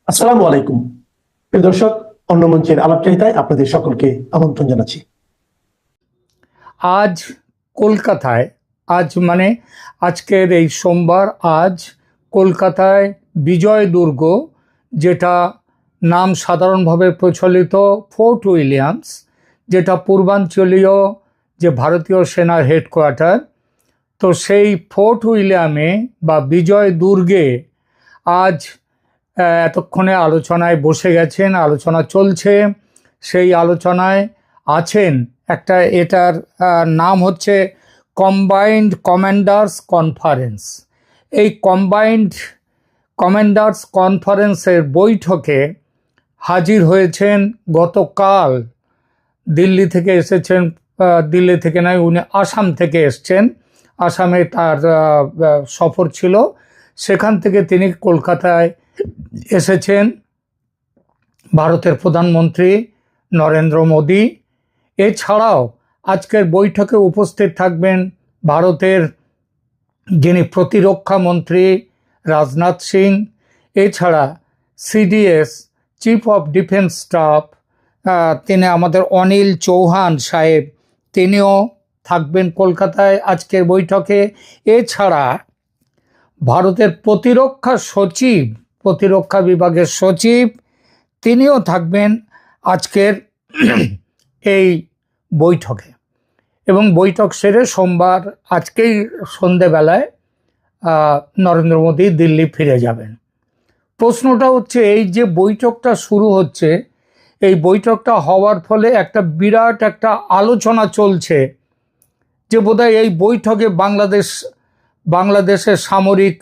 আসসালামু আলাইকুম প্রিয় দর্শক, অন্য মঞ্চের আলাপচারিতায় আপনাদের সকলকে আমন্ত্রণ জানাচ্ছি। আজ কলকাতায় আজকের এই সোমবার কলকাতায় বিজয় দুর্গ, যেটা নাম সাধারণভাবে প্রচলিত ফোর্ট উইলিয়ামস, যেটা পূর্বাঞ্চলীয় যে ভারতীয় সেনার হেডকোয়ার্টার, তো সেই ফোর্ট উইলিয়ামে বা বিজয় দুর্গে আজ এতক্ষণে আলোচনায় বসে গেছেন, আলোচনা চলছে। সেই আলোচনায় আছেন এটার নাম হচ্ছে কম্বাইন্ড কমান্ডার্স কনফারেন্স। এই কম্বাইন্ড কমান্ডার্স কনফারেন্সের বৈঠকে হাজির হয়েছেন গতকাল। দিল্লি থেকে এসেছেন, দিল্লি থেকে নয়, উনি আসাম থেকে এসছেন। আসামে তার সফর ছিল, সেখান থেকে তিনি কলকাতায় এসেছেন। ভারতের প্রধানমন্ত্রী নরেন্দ্র মোদী। এছাড়াও আজকের বৈঠকে উপস্থিত থাকবেন ভারতের যিনি প্রতিরক্ষা মন্ত্রী রাজনাথ সিং। এছাড়া CDS chief of defence staff তিনি আমাদের অনিল চৌহান সাহেব, তিনিও থাকবেন কলকাতায় আজকের বৈঠকে। এছাড়া ভারতের প্রতিরক্ষা বিভাগের সচিব, তিনিও থাকবেন আজকের এই বৈঠকে। এবং বৈঠক সেরে সোমবার আজকেই সন্ধেবেলায় নরেন্দ্র মোদী দিল্লি ফিরে যাবেন। প্রশ্নটা হচ্ছে, এই যে বৈঠকটা শুরু হচ্ছে, এই বৈঠকটা হওয়ার ফলে বিরাট একটা আলোচনা চলছে যে বোধহয় এই বৈঠকে বাংলাদেশে সামরিক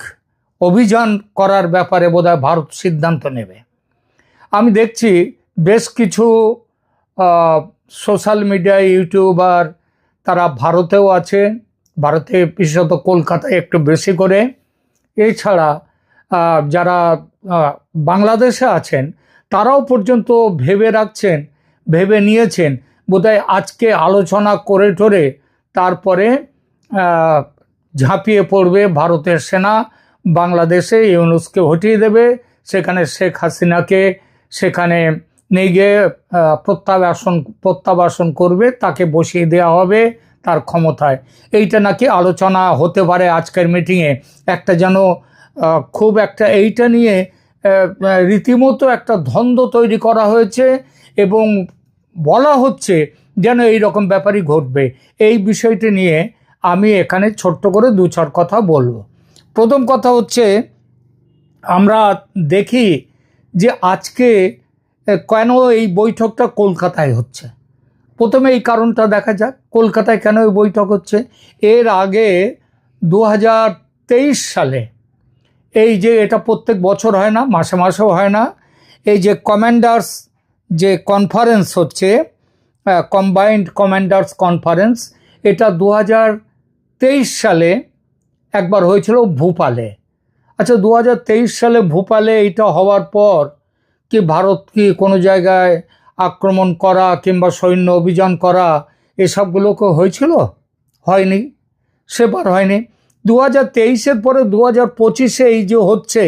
অভিযান করার ব্যাপারে বোধহয় ভারত সিদ্ধান্ত নেবে। আমি দেখছি বেশ কিছু সোশ্যাল মিডিয়া ইউটিউবার তারা ভারতেও আছে, ভারতে বিশেষত কলকাতায় একটু বেশি করে। এছাড়া যারা বাংলাদেশে আছেন তারাও পর্যন্ত ভেবে নিয়েছেন বোধহয় আজকে আলোচনা করে টোরে তারপরে ঝাঁপিয়ে পড়বে ভারতের সেনা, বাংলাদেশে ইউনূসকে হটিয়ে দেবে, সেখানে শেখ হাসিনাকে সেখানে নিয়ে গিয়ে প্রত্যাবাসন করবে, তাকে বসিয়ে দেওয়া হবে তার ক্ষমতায়। এইটা নাকি আলোচনা হতে পারে আজকের মিটিংয়ে। যেন এইটা নিয়ে রীতিমতো একটা দ্বন্দ্ব তৈরি করা হয়েছে এবং বলা হচ্ছে যেন এই রকম ব্যাপারই ঘটবে। এই বিষয়টি নিয়ে আমি এখানে ছোট্ট করে দু চার কথা বলবো। প্রথম কথা হচ্ছে, আমরা দেখি যে আজকে কেন এই বৈঠকটা কলকাতায় হচ্ছে। প্রথমে এই কারণটা দেখা যাক, কলকাতায় কেন এই বৈঠক হচ্ছে। এর আগে 2023 সালে এই যে, এটা প্রত্যেক বছর হয় না, মাসে মাসেও হয় না, এই যে কমান্ডার্স যে কনফারেন্স হচ্ছে, কম্বাইন্ড কমান্ডার্স কনফারেন্স, এটা 2023 সালে একবার হয়েছিল ভোপালে। আচ্ছা, 2023 সালে ভোপালে এটা হওয়ার পর কি ভারত কি কোনো জায়গায় আক্রমণ করা কিংবা সৈন্য অভিযান করা এসবগুলোকে হয়েছিল? হয়নি, সেবার হয়নি। 2023-এর পরে 2025-এ এই যে হচ্ছে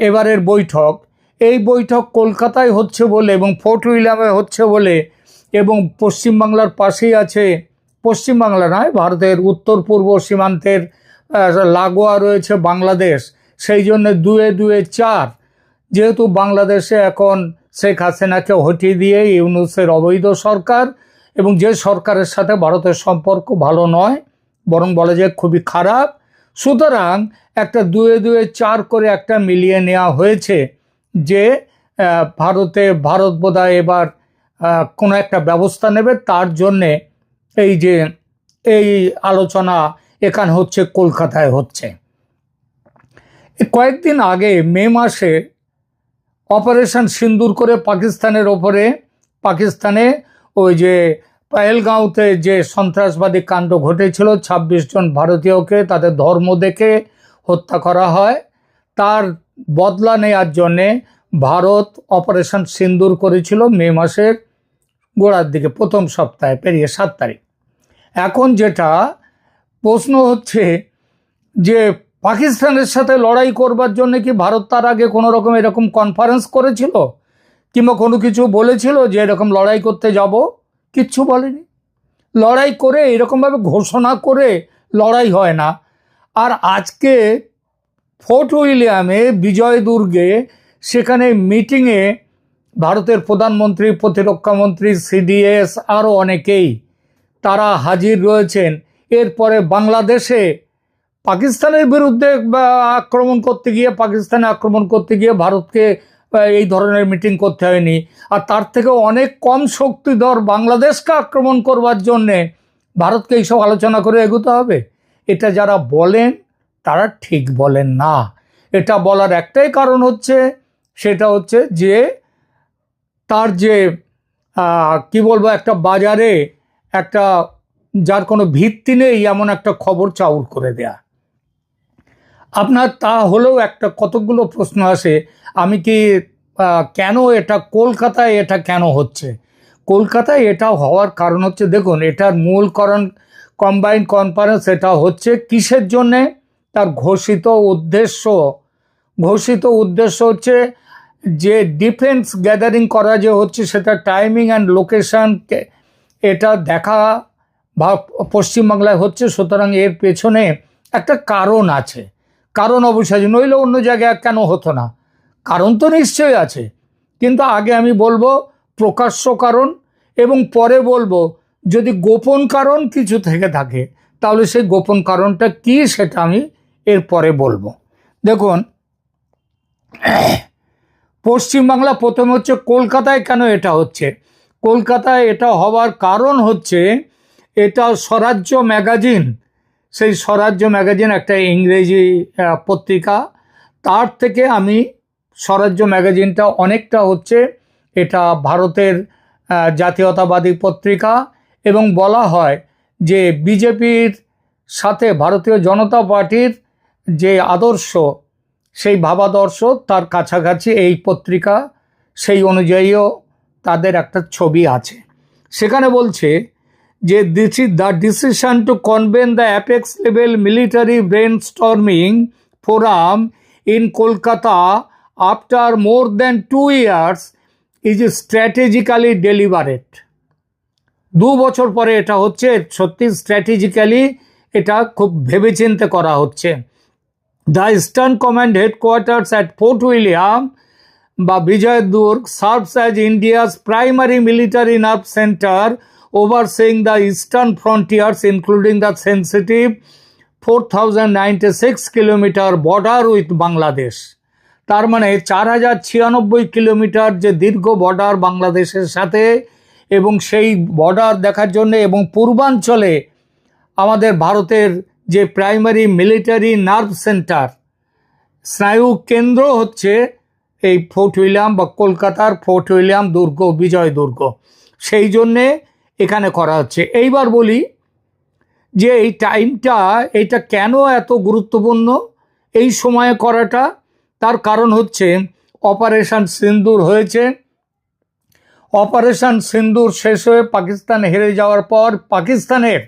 এবারের বৈঠক, এই বৈঠক কলকাতায় হচ্ছে বলে এবং ফোর্ট উইলিয়ামে হচ্ছে বলে, এবং পশ্চিমবাংলার পাশেই আছে, পশ্চিমবাংলা নয়, ভারতের উত্তর পূর্ব সীমান্তের লাগোয়া রয়েছে বাংলাদেশ, সেই জন্য 2-2-4, যেহেতু বাংলাদেশে এখন শেখ হাসিনাকে হটিয়ে দিয়ে ইউনূসের অবৈধ সরকার, এবং যে সরকারের সাথে ভারতের সম্পর্ক ভালো নয়, বরং বলা যায় খুবই খারাপ, সুতরাং 2-2-4 করে মিলিয়ে নেওয়া হয়েছে যে ভারত বোধহয় এবার কোনো একটা ব্যবস্থা নেবে। তার জন্যে এই আলোচনা এখানে হচ্ছে, কলকাতায় হচ্ছে। কয়েকদিন আগে মে মাসে অপারেশন সিন্দুর করে পাকিস্তানে ওই যে পহেলগাঁওতে যে সন্ত্রাসবাদী কাণ্ড ঘটেছিল, 26 জন ভারতীয়কে তাদের ধর্ম দেখে হত্যা করা হয়, তার বদলা নেওয়ার জন্যে ভারত অপারেশন সিন্দুর করেছিল মে মাসের গোড়ার দিকে, প্রথম সপ্তাহে পেরিয়ে 7 তারিখ। এখন যেটা প্রশ্ন হচ্ছে যে পাকিস্তানের সাথে লড়াই করবার জন্য কি ভারত তার আগে কোনো রকম এরকম কনফারেন্স করেছিল কিংবা কোনো কিছু বলেছিল যে এরকম লড়াই করতে যাব? কিচ্ছু বলেনি। লড়াই করে এরকমভাবে ঘোষণা করে লড়াই হয় না। আর আজকে ফোর্ট উইলিয়ামে, বিজয় দুর্গে, সেখানে মিটিংয়ে ভারতের প্রধানমন্ত্রী, প্রতিরক্ষামন্ত্রী, সিডিএস আরও অনেকেই তারা হাজির রয়েছেন। এরপরে বাংলাদেশে পাকিস্তানের বিরুদ্ধে আক্রমণ করতে গিয়ে, পাকিস্তানে আক্রমণ করতে গিয়ে ভারতকে এই ধরনের মিটিং করতে হয়নি। আর তার থেকে অনেক কম শক্তিধর বাংলাদেশকে আক্রমণ করবার জন্যে ভারতকে এইসব আলোচনা করে এগোতে হবে? এটা যারা বলেন তারা ঠিক বলেন না। এটা বলার একটাই কারণ হচ্ছে, সেটা হচ্ছে যে তার যে কি বলবো, একটা বাজারে একটা যার কোনো ভিত্তি নেই এমন একটা খবর চাউর করে দেয়া। আপনার তা হলেও একটা কতকগুলো প্রশ্ন আসে, আমি কি কেন এটা কলকাতায় এটা কেন হচ্ছে? কলকাতায় এটা হওয়ার কারণ হচ্ছে, দেখুন, এটার মূল কারণ কম্বাইন্ড কনফারেন্স। এটা হচ্ছে কিসের জন্যে? তার ঘোষিত উদ্দেশ্য হচ্ছে যে ডিফেন্স গ্যাদারিং করা যে হচ্ছে, সেটা টাইমিং অ্যান্ড লোকেশন এটা দেখা পশ্চিমবাংলায় হচ্ছে। সুতরাং এর পেছনে একটা কারণ আছে। কারণ অবশ্যই, নইলে অন্য জায়গায় কেন হতো না? কারণ তো নিশ্চয়ই আছে, কিন্তু আগে আমি বলবো প্রকাশ্য কারণ, এবং পরে বলবো যদি গোপন কারণ কিছু থেকে থাকে তাহলে সেই গোপন কারণটা কি সেটা আমি এরপরে বলবো। দেখুন, পশ্চিমবাংলা প্রথম হচ্ছে কলকাতায় কেন এটা হচ্ছে। কলকাতায় এটা হওয়ার কারণ হচ্ছে, এটা স্বরাজ্য ম্যাগাজিন, সেই স্বরাজ্য ম্যাগাজিন একটা ইংরেজি পত্রিকা, তার থেকে আমি স্বরাজ্য ম্যাগাজিনটা অনেকটা হচ্ছে এটা ভারতের জাতীয়তাবাদী পত্রিকা, এবং বলা হয় যে বিজেপির সাথে ভারতীয় জনতা পার্টির যে আদর্শ, সেই ভাবাদর্শ তার কাছাকাছি এই পত্রিকা, সেই অনুযায়ীও তাদের একটা ছবি আছে। সেখানে বলছে যে this is the decision to convene the apex level military brainstorming forum in Kolkata after more than 2 years is strategically deliberate. 2 বছর পরে এটা হচ্ছে, সত্যি স্ট্র্যাটেজিক্যালি এটা খুব ভেবেচিন্তে করা হচ্ছে। The Eastern Command headquarters at Fort William বা বিজয় দুর্গ serves as India's primary military nerve center, overseeing the eastern frontiers including the sensitive 4096 kilometer border with Bangladesh. তার মানে 4096 কিলোমিটার যে দীর্ঘ বর্ডার বাংলাদেশের সাথে, এবং সেই বর্ডার দেখার জন্য এবং পূর্বাঞ্চলে আমাদের ভারতের যে প্রাইমারি মিলিটারি নার্ভ সেন্টার, স্নায়ু কেন্দ্র হচ্ছে এই ফোর্ট উইলিয়াম বা কলকাতার ফোর্ট উইলিয়াম দুর্গ, বিজয় দুর্গ, সেই জন্যে এখানে করা হচ্ছে। এইবার বলি যে এই টাইমটা, এটা কেন এত গুরুত্বপূর্ণ এই সময়ে করাটা। তার কারণ হচ্ছে অপারেশন সিন্দুর হয়েছে। অপারেশন সিন্দুর শেষ হয়ে পাকিস্তান হেরে যাওয়ার পর পাকিস্তানের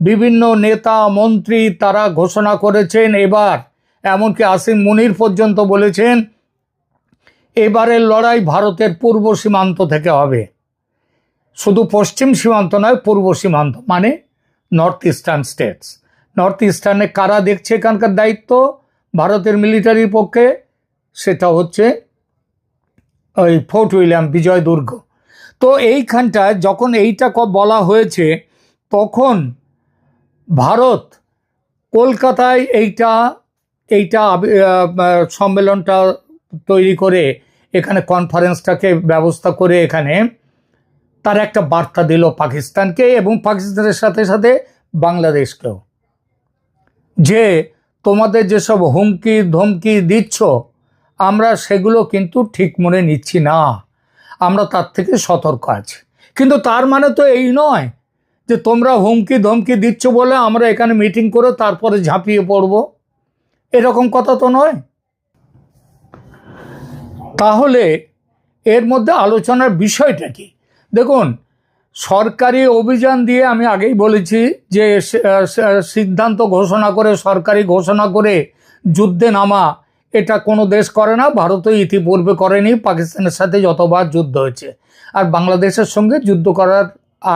বিভিন্ন নেতা মন্ত্রী তারা ঘোষণা করেছেন, এবার এমনকি আসিম মুনির পর্যন্ত বলেছেন এবারের লড়াই ভারতের পূর্ব সীমান্ত থেকে হবে। শুধু পশ্চিম সীমান্ত নয়, পূর্ব সীমান্ত, মানে নর্থ ইস্টার্ন স্টেটস। নর্থ ইস্টার্নে কারা দেখছে এখানকার দায়িত্ব ভারতের মিলিটারির পক্ষে? সেটা হচ্ছে ওই ফোর্ট উইলিয়াম, বিজয় দুর্গ। তো এইখানটায় যখন এইটা বলা হয়েছে, তখন ভারত কলকাতায় এইটা সম্মেলনটা তৈরি করে, এখানে কনফারেন্সটাকে ব্যবস্থা করে, এখানে তার একটা বার্তা দিল পাকিস্তানকে এবং পাকিস্তানের সাথে সাথে বাংলাদেশকেও, যে তোমাদের যেসব হুমকি ধমকি দিচ্ছ আমরা সেগুলো কিন্তু ঠিক মনে নিচ্ছি না, আমরা তার থেকে সতর্ক আছি। কিন্তু তার মানে তো এই নয় যে তোমরা হুমকি ধমকি দিচ্ছ বলে আমরা এখানে মিটিং করে তারপরে ঝাঁপিয়ে পড়ব, এরকম কথা তো নয়। তাহলে এর মধ্যে আলোচনার বিষয়টা কি? দেখুন, সরকারি অভিযান দিয়ে, আমি আগেই বলেছি যে সিদ্ধান্ত ঘোষণা করে, সরকারি ঘোষণা করে যুদ্ধে নামা এটা কোনো দেশ করে না, ভারতও ইতিপূর্বে করেনি। পাকিস্তানের সাথে যতবার যুদ্ধ হয়েছে, আর বাংলাদেশের সঙ্গে যুদ্ধ করার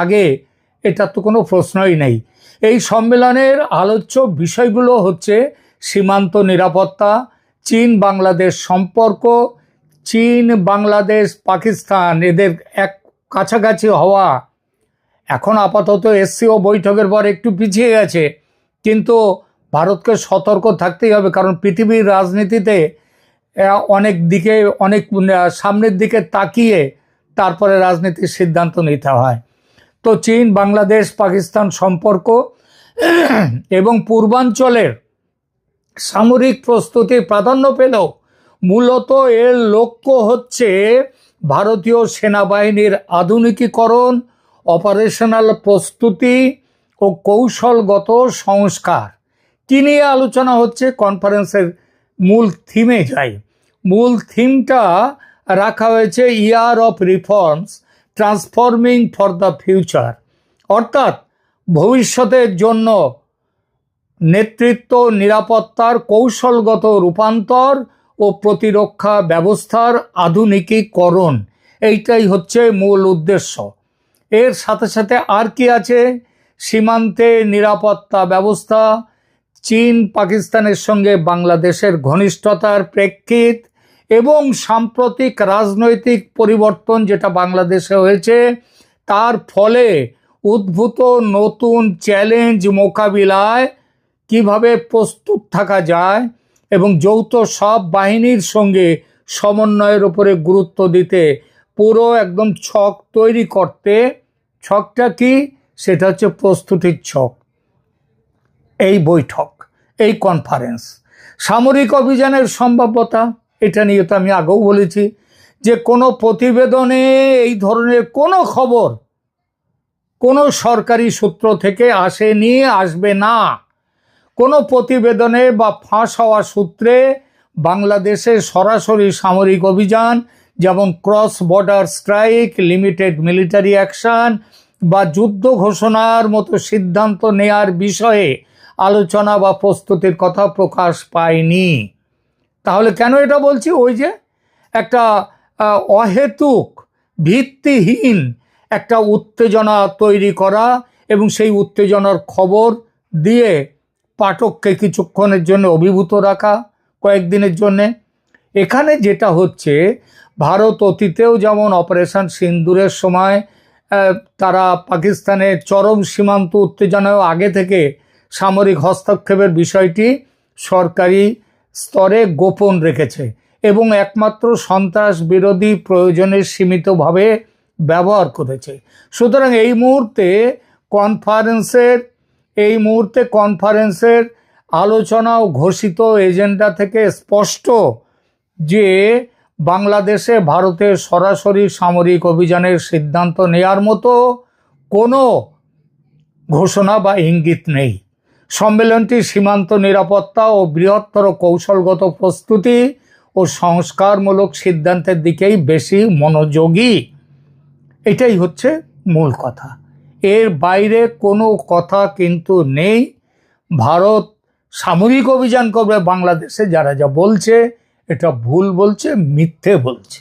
আগে এটা তো কোনো প্রশ্নই নেই। এই সম্মেলনের আলোচ্য বিষয়গুলো হচ্ছে সীমান্ত নিরাপত্তা, চীন বাংলাদেশ সম্পর্ক, চীন বাংলাদেশ পাকিস্তান এদের এক কাছাকাছি হওয়া। এখন আপাতত এসসিও বৈঠকের পর একটু পিছিয়ে গেছে, কিন্তু ভারতকে সতর্ক থাকতেই হবে, কারণ পৃথিবীর রাজনীতিতে অনেক দিকে অনেক সামনের দিকে তাকিয়ে তারপরে রাজনীতির সিদ্ধান্ত নিতে হয়। তো চীন বাংলাদেশ পাকিস্তান সম্পর্ক এবং পূর্বাঞ্চলের সামরিক প্রস্তুতি প্রাধান্য পেলেও মূলত এর লক্ষ্য হচ্ছে ভারতীয় সেনাবাহিনীর আধুনিকীকরণ, অপারেশনাল প্রস্তুতি ও কৌশলগত সংস্কার। কি নিয়ে আলোচনা হচ্ছে কনফারেন্সের মূল থিমে যাই। মূল থিমটা রাখা হয়েছে year of reforms transforming for the future, অর্থাৎ ভবিষ্যতের জন্য নেতৃত্ব, নিরাপত্তার কৌশলগত রূপান্তর ও প্রতিরক্ষা ব্যবস্থার আধুনিকীকরণ। এইটাই হচ্ছে মূল উদ্দেশ্য। এর সাথে সাথে আর কি আছে? সীমান্তে নিরাপত্তা ব্যবস্থা, চীন পাকিস্তানের সঙ্গে বাংলাদেশের ঘনিষ্ঠতার প্রেক্ষিত এবং সাম্প্রতিক রাজনৈতিক পরিবর্তন যেটা বাংলাদেশে হয়েছে, তার ফলে উদ্ভূত নতুন চ্যালেঞ্জ মোকাবিলায় কিভাবে প্রস্তুত থাকা যায় এবং যৌথ সব বাহিনীর সঙ্গে সমন্বয়ের উপরে গুরুত্ব দিতে পুরো একদম ছক তৈরি করতে। ছকটা কি? সেটা হচ্ছে প্রস্তুতির ছক। এই বৈঠক, এই কনফারেন্স, সামরিক অভিযানের সম্ভাব্যতা, এটা নিয়ে তো আমি আগেও বলেছি যে কোনো প্রতিবেদনে এই ধরনের কোনো খবর কোনো সরকারি সূত্র থেকে আসেনি, আসবে না। কোনো প্রতিবেদনে বা ফাঁস হওয়া সূত্রে বাংলাদেশে সরাসরি সামরিক অভিযান যেমন cross border strike, limited military action বা যুদ্ধ ঘোষণার মতো সিদ্ধান্ত নেয়ার বিষয়ে আলোচনা বা প্রস্তুতির কথা প্রকাশ পায়নি। তাহলে কেন এটা বলছি? ওই যে একটা অহেতুক, ভিত্তিহীন একটা উত্তেজনা তৈরি করা এবং সেই উত্তেজনার খবর দিয়ে পাঠককে কিছুক্ষণের জন্য অভিভূত রাখা, কয়েকদিনের জন্যে। এখানে যেটা হচ্ছে, ভারত অতীতেও যেমন অপারেশন সিন্দুরের সময় তারা পাকিস্তানের চরম সীমান্ত উত্তেজনাও আগে থেকে সামরিক হস্তক্ষেপের বিষয়টি সরকারি স্তরে গোপন রেখেছে এবং একমাত্র সন্ত্রাস বিরোধী প্রয়োজনে সীমিতভাবে ব্যবহার করেছে। সুতরাং এই মুহূর্তে কনফারেন্সের আলোচনা ও ঘোষিত এজেন্ডা থেকে স্পষ্ট যে বাংলাদেশে ভারতের সরাসরি সামরিক অভিযানের সিদ্ধান্ত নেয়ার মতো কোনো ঘোষণা বা ইঙ্গিত নেই। সম্মেলনটি সীমান্ত নিরাপত্তা ও বৃহত্তর কৌশলগত প্রস্তুতি ও সংস্কারমূলক সিদ্ধান্তের দিকেই বেশি মনোযোগী। এটাই হচ্ছে মূল কথা। এর বাইরে কোনো কথা কিন্তু নেই। ভারত সামরিক অভিযান করবে বাংলাদেশে, যারা যা বলছে এটা ভুল বলছে, মিথ্যে বলছে।